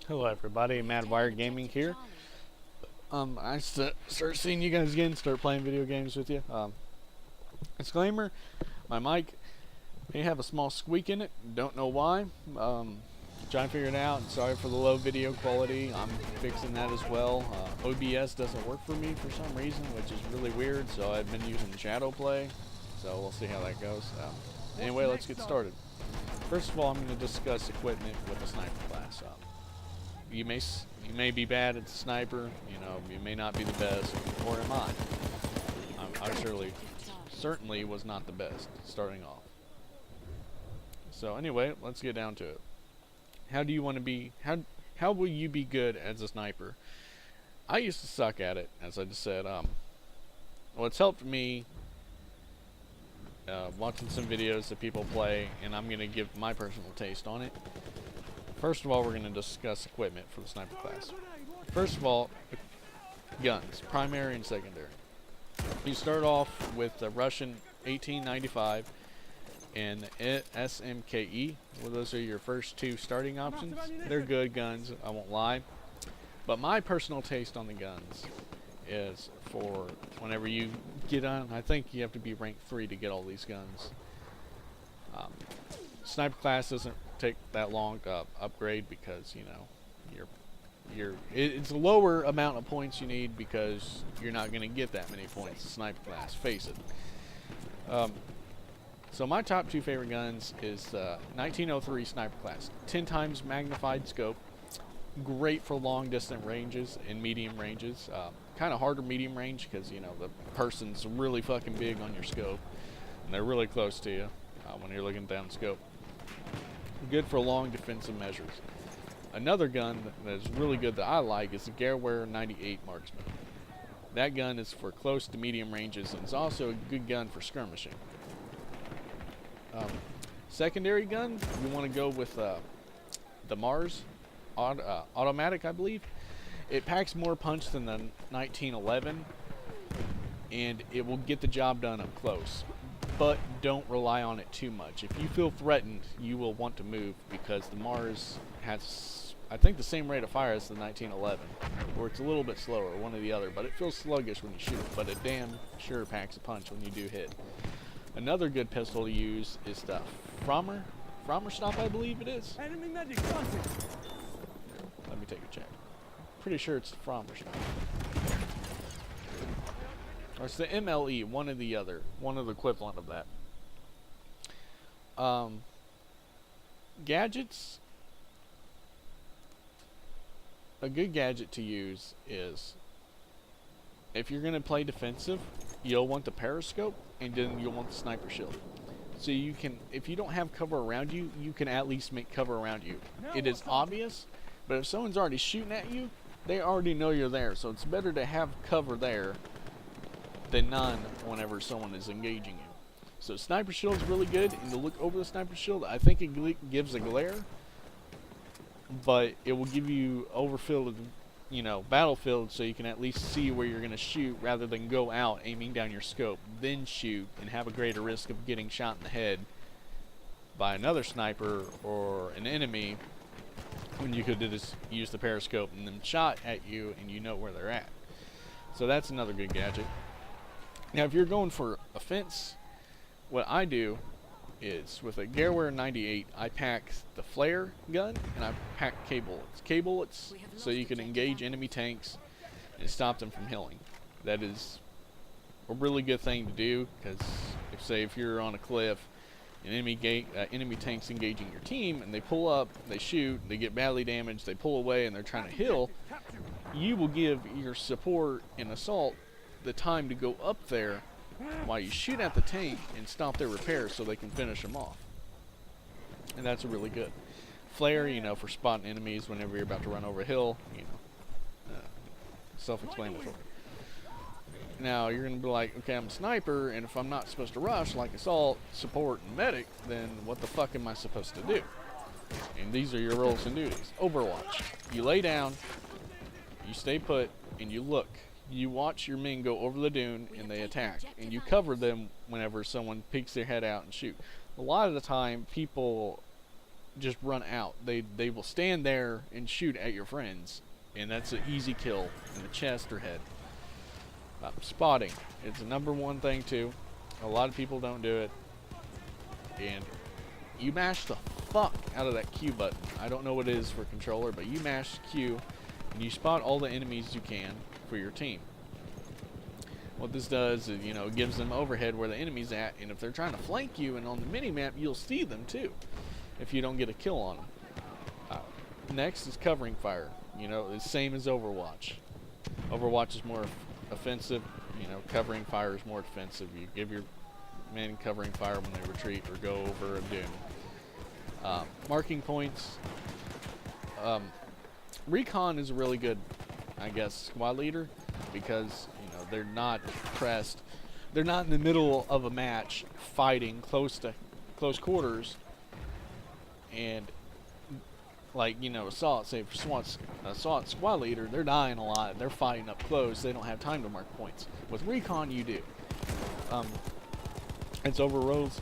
Hello everybody, Madwire Gaming here. I start seeing you guys again, start playing video games with you. Disclaimer, my mic may have a small squeak in it, don't know why. Trying to figure it out, sorry for the low video quality, I'm fixing that as well. OBS doesn't work for me for some reason, which is really weird, so I've been using Shadowplay, so we'll see how that goes. Anyway, let's get started. First of all, I'm going to discuss equipment with the sniper class. You may be bad at the sniper, you may not be the best, or am I? I certainly was not the best starting off. So anyway, let's get down to it. How do you want to be? How will you be good as a sniper? I used to suck at it, as I just said. What's helped me, watching some videos that people play, and I'm gonna give my personal taste on it. First of all, we're going to discuss equipment for the sniper class. First of all, guns, primary and secondary. You start off with the Russian 1895 and the SMKE. Well, those are your first two starting options. They're good guns, I won't lie. But my personal taste on the guns is for whenever you get on, I think you have to be rank 3 to get all these guns. Sniper class doesn't take that long to upgrade because it's a lower amount of points you need because you're not going to get that many points in sniper class, face it. So my top two favorite guns is the 1903 sniper class, 10 times magnified scope, great for long distance ranges and medium ranges. Kind of harder medium range because the person's really fucking big on your scope and they're really close to you when you're looking down the scope. Good for long defensive measures. Another gun that is really good that I like is the Gewehr 98 Marksman. That gun is for close to medium ranges and it's also a good gun for skirmishing. Secondary gun, you want to go with the Mars automatic, I believe. It packs more punch than the 1911 and it will get the job done up close. But don't rely on it too much. If you feel threatened, you will want to move because the Mars has, I think, the same rate of fire as the 1911, or it's a little bit slower, one or the other, but it feels sluggish when you shoot, but it damn sure packs a punch when you do hit. Another good pistol to use is the Frommer Stop, I believe it is. Enemy medic spotted. Let me take a check. Pretty sure it's the Frommer Stop. Or it's the MLE, one or the other, one of the equivalent of that. Gadgets. A good gadget to use is, if you're going to play defensive, you'll want the periscope, and then you'll want the sniper shield. So you can, if you don't have cover around you, you can at least make cover around you. It is obvious, but if someone's already shooting at you, they already know you're there, so it's better to have cover there than none whenever someone is engaging you. So sniper shield is really good, and to look over the sniper shield, I think it gives a glare, but it will give you overfilled, battlefield, so you can at least see where you're going to shoot rather than go out aiming down your scope, then shoot and have a greater risk of getting shot in the head by another sniper or an enemy when you could just use the periscope and then shot at you and you know where they're at. So that's another good gadget. Now, if you're going for offense, what I do is with a Gewehr 98, I pack the flare gun and I pack K-bullets so you can engage enemy tanks and stop them from healing. That is a really good thing to do because if you're on a cliff and enemy tanks engaging your team and they pull up, they shoot, they get badly damaged, they pull away and they're trying to heal, you will give your support and assault the time to go up there while you shoot at the tank and stop their repair so they can finish them off. And that's really good. Flare, for spotting enemies whenever you're about to run over a hill, self-explanatory. Now, you're going to be like, okay, I'm a sniper, and if I'm not supposed to rush like assault, support, and medic, then what the fuck am I supposed to do? And these are your roles and duties. Overwatch. You lay down, you stay put, and you look. You watch your men go over the dune and they attack, and you cover them whenever someone peeks their head out and shoot. A lot of the time, people just run out. They will stand there and shoot at your friends, and that's an easy kill in the chest or head. Spotting, it's the #1 thing too. A lot of people don't do it, and you mash the fuck out of that Q button. I don't know what it is for controller, but you mash Q, and you spot all the enemies you can for your team. What this does is, it gives them overhead where the enemy's at, and if they're trying to flank you and on the mini-map, you'll see them too, if you don't get a kill on them. Next is covering fire. The same as Overwatch. Overwatch is more offensive, covering fire is more defensive. You give your men covering fire when they retreat or go over a dune. Marking points. Recon is a really good, I guess, squad leader, because they're not pressed. They're not in the middle of a match fighting close quarters, and Assault, say for Assault squad leader, they're dying a lot. They're fighting up close. They don't have time to mark points. With Recon, you do. It's over roles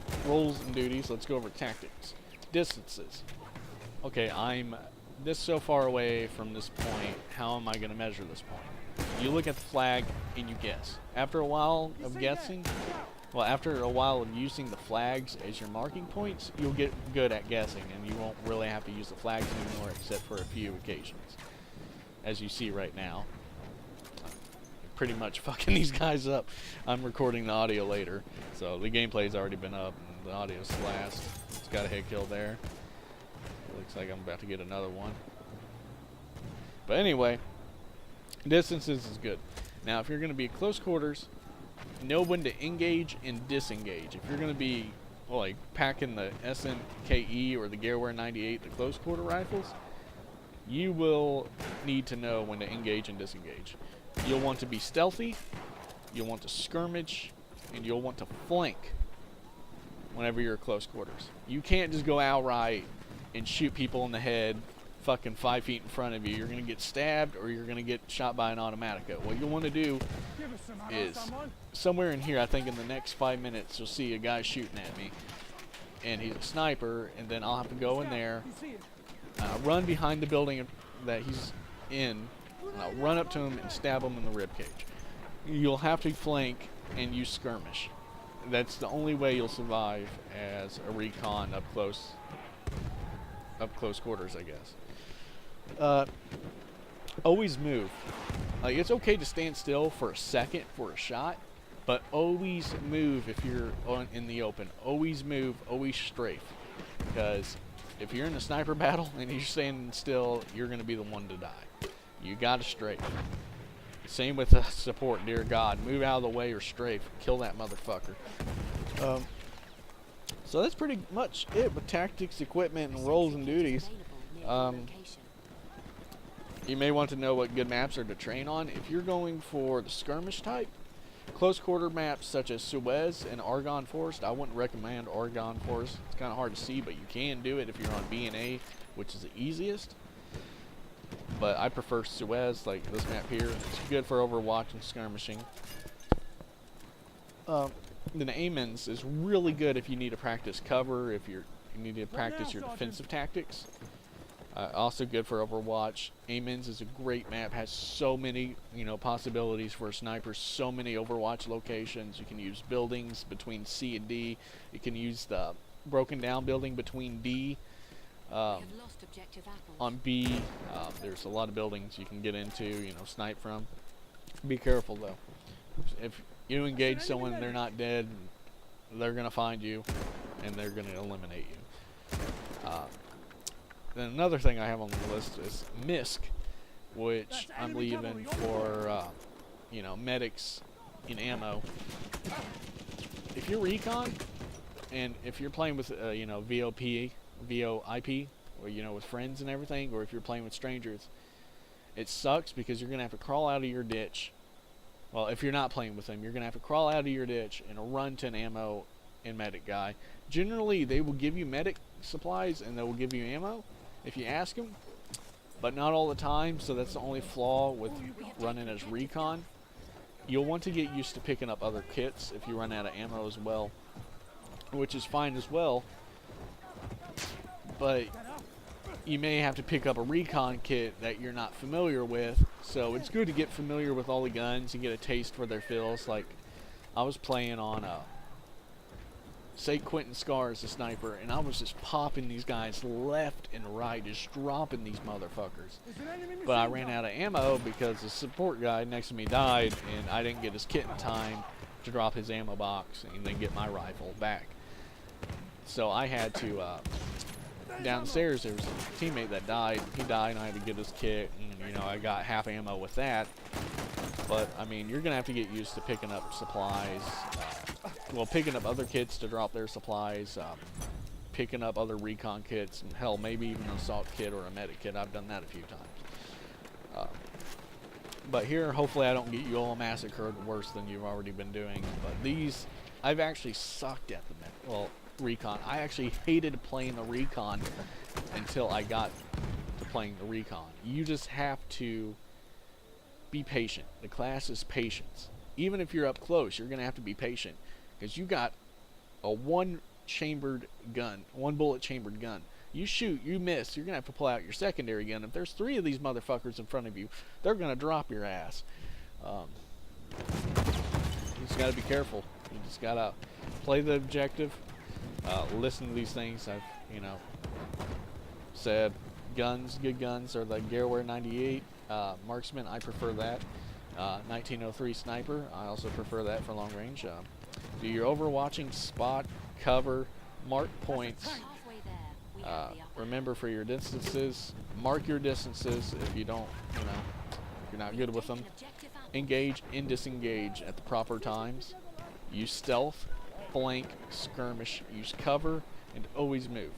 and duties. Let's go over tactics. Distances. Okay, I'm this so far away from this point. How am I going to measure this point? You look at the flag and you guess. After a while of guessing, after a while of using the flags as your marking points, you'll get good at guessing, and you won't really have to use the flags anymore except for a few occasions. As you see right now. Pretty much fucking these guys up. I'm recording the audio later, so the gameplay's already been up, and the audio's last. It's got a head kill there. Looks like I'm about to get another one. But anyway, distances is good. Now, if you're going to be at close quarters, know when to engage and disengage. If you're going to be like packing the SMKE or the Gearware 98, the close quarter rifles, you will need to know when to engage and disengage. You'll want to be stealthy, you'll want to skirmish, and you'll want to flank whenever you're at close quarters. You can't just go outright and shoot people in the head fucking 5 feet in front of you. You're going to get stabbed or you're going to get shot by an automatica. What you'll want to do is, somewhere in here, I think in the next 5 minutes, you'll see a guy shooting at me. And he's a sniper, and then I'll have to go in there, run behind the building that he's in, and I'll run up to him and stab him in the ribcage. You'll have to flank and use skirmish. That's the only way you'll survive as a recon up close quarters, I guess. Always move. Like, it's okay to stand still for a second for a shot, but always move if you're in the open. Always move, always strafe. Because if you're in a sniper battle and you're standing still, you're going to be the one to die. You got to strafe. Same with support, dear God. Move out of the way or strafe. Kill that motherfucker. So that's pretty much it with tactics, equipment, and roles and duties. You may want to know what good maps are to train on. If you're going for the skirmish type, close quarter maps such as Suez and Argonne Forest, I wouldn't recommend Argonne Forest. It's kind of hard to see, but you can do it if you're on B&A, which is the easiest. But I prefer Suez, like this map here. It's good for Overwatch and skirmishing. Then Amens is really good if you need to practice cover, if you need to practice your defensive tactics. Also good for Overwatch. Amens is a great map, has so many possibilities for snipers, so many Overwatch locations. You can use buildings between C and D. You can use the broken down building between D. On B, there's a lot of buildings you can get into, snipe from. Be careful though. If you engage someone and they're not dead, they're going to find you and they're going to eliminate you. Then another thing I have on the list is MISC, which I'm leaving for, medics in ammo. If you're recon, and if you're playing with, VoIP, or, with friends and everything, or if you're playing with strangers, it sucks because you're going to have to crawl out of your ditch. Well, if you're not playing with them, you're going to have to crawl out of your ditch and run to an ammo and medic guy. Generally, they will give you medic supplies and they will give you ammo if you ask them, but not all the time, so that's the only flaw with running as recon. You'll want to get used to picking up other kits if you run out of ammo as well, which is fine as well. but you may have to pick up a recon kit that you're not familiar with. So it's good to get familiar with all the guns and get a taste for their feels. Like, I was playing on St. Quentin Scar as a sniper, and I was just popping these guys left and right, just dropping these motherfuckers. But I ran out of ammo because the support guy next to me died, and I didn't get his kit in time to drop his ammo box and then get my rifle back. So I had to, downstairs there was a teammate that died. He died, and I had to get his kit, and you know, I got half ammo with that. But I mean, you're gonna have to get used to picking up supplies, well, picking up other kits to drop their supplies, picking up other recon kits, and hell, maybe even an assault kit or a medic kit. I've done that a few times. But here, hopefully I don't get you all massacred worse than you've already been doing. But these, I've actually sucked at the recon. I actually hated playing the recon until I got to playing the recon. You just have to be patient. The class is patience. Even if you're up close, you're going to have to be patient, because you got a one-chambered gun, one-bullet chambered gun. You shoot, you miss, you're going to have to pull out your secondary gun. If there's 3 of these motherfuckers in front of you, they're going to drop your ass. You just got to be careful. You just got to play the objective, listen to these things. I've, you know, said guns, good guns are the Garware 98 marksman. I prefer that. 1903 sniper, I also prefer that for long range. Do your overwatching, spot, cover, mark points. Remember for your distances, mark your distances. If you don't, you know, if you're not good with them, engage and disengage at the proper times. Use stealth, flank, skirmish, use cover, and always move.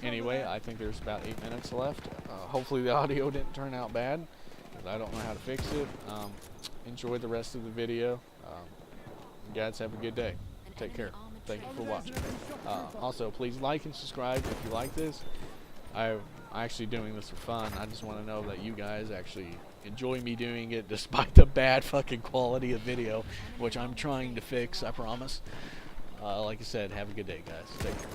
Anyway, I think there's about 8 minutes left. Hopefully the audio didn't turn out bad, because I don't know how to fix it. Enjoy the rest of the video. You guys have a good day. Take care. Thank you for watching. Also, please like and subscribe if you like this. I'm actually doing this for fun. I just want to know that you guys actually enjoy me doing it despite the bad fucking quality of video, which I'm trying to fix, I promise. Like I said, have a good day, guys. Take care.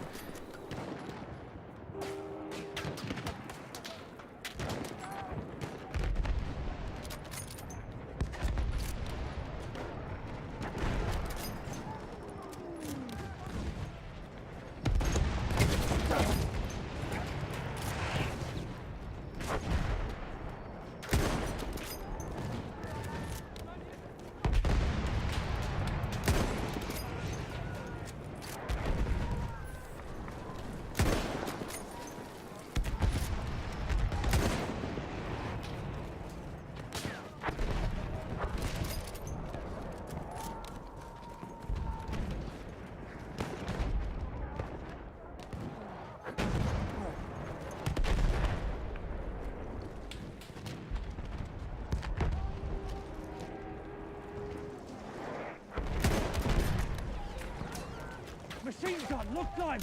Machine gun, look time!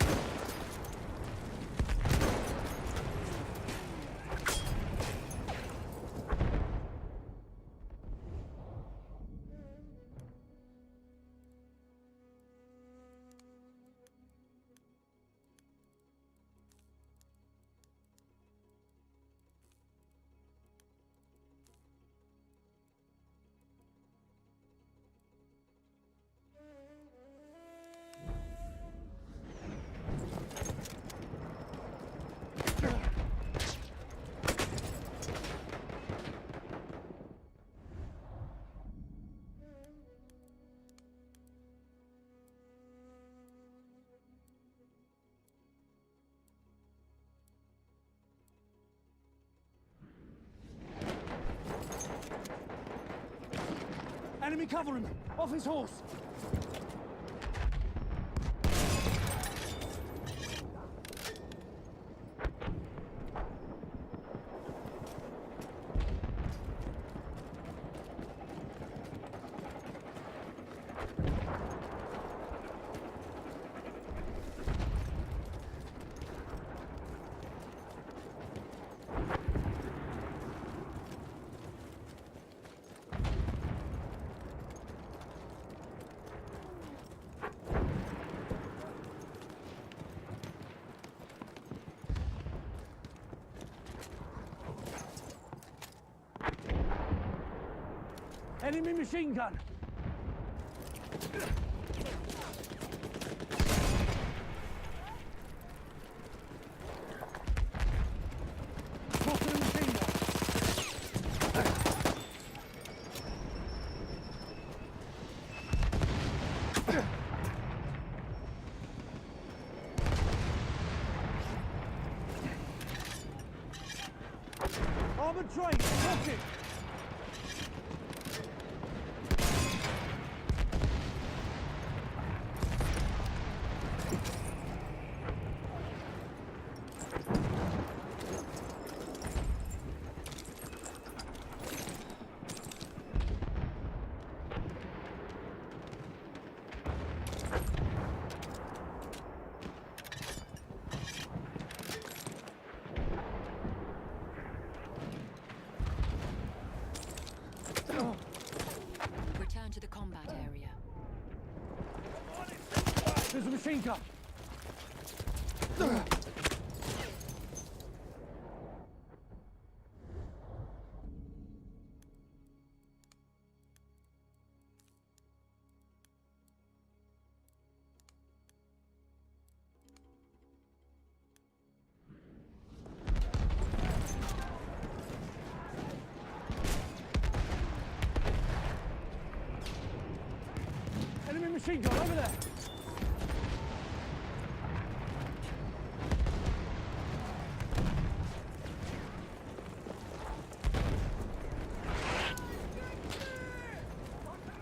Enemy cover him! Off his horse! Enemy machine gun! Spotted a machine gun! Armored train! Spotted! Return to the combat area. There's a machine gun! Enemy machine gun over there!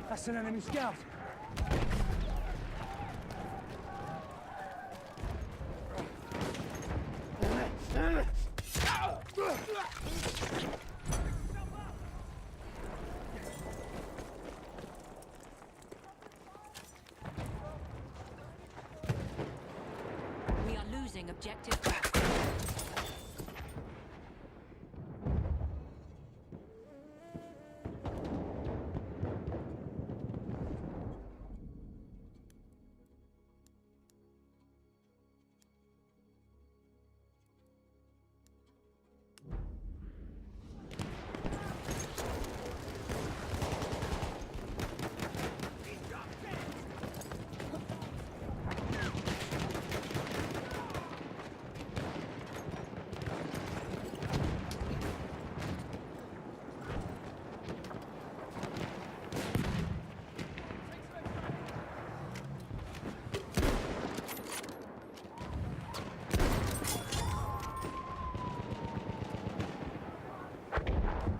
That's an enemy scout! We are losing objective Bravo.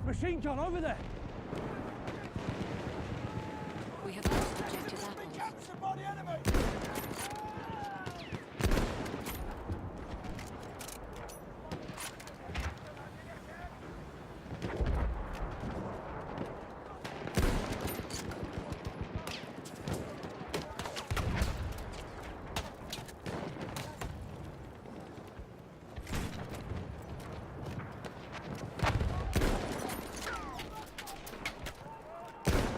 Machine gun over there! We have lost objective Apples. Captured by the enemy!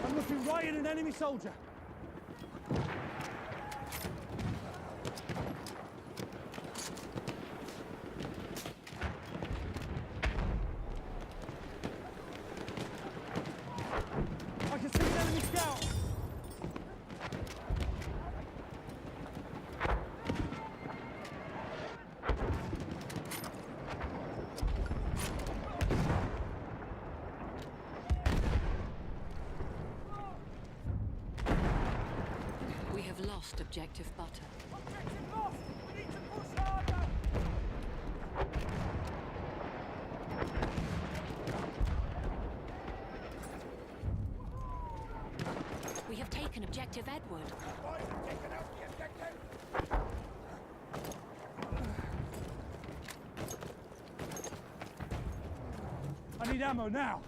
I'm looking right at an enemy soldier! I can see an enemy scout! We have lost objective Butter. Objective lost! We need to push harder! We have taken objective Edward. I need ammo now!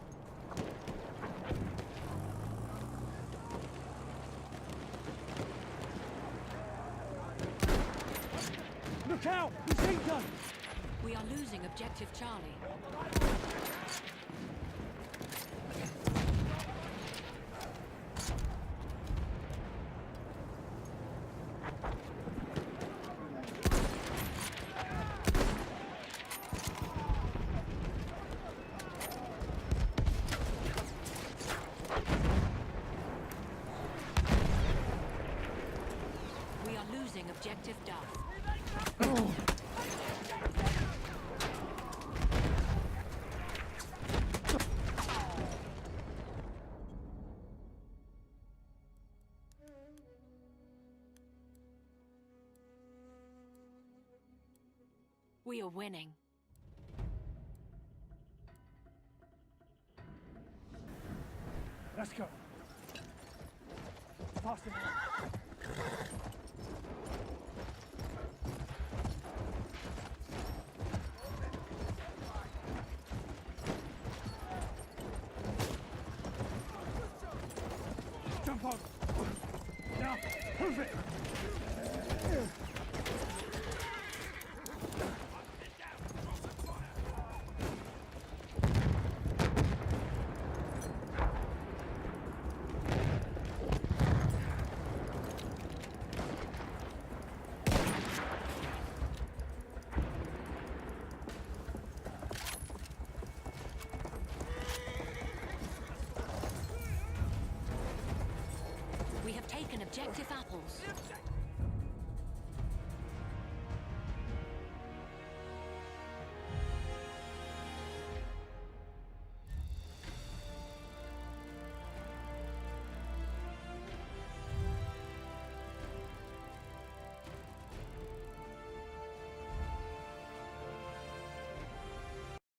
Look out! Machine gun! We are losing objective Charlie. objective Duff. We are winning. Let's go. Faster now. Jump on. Now, prove it. We have taken objective apples.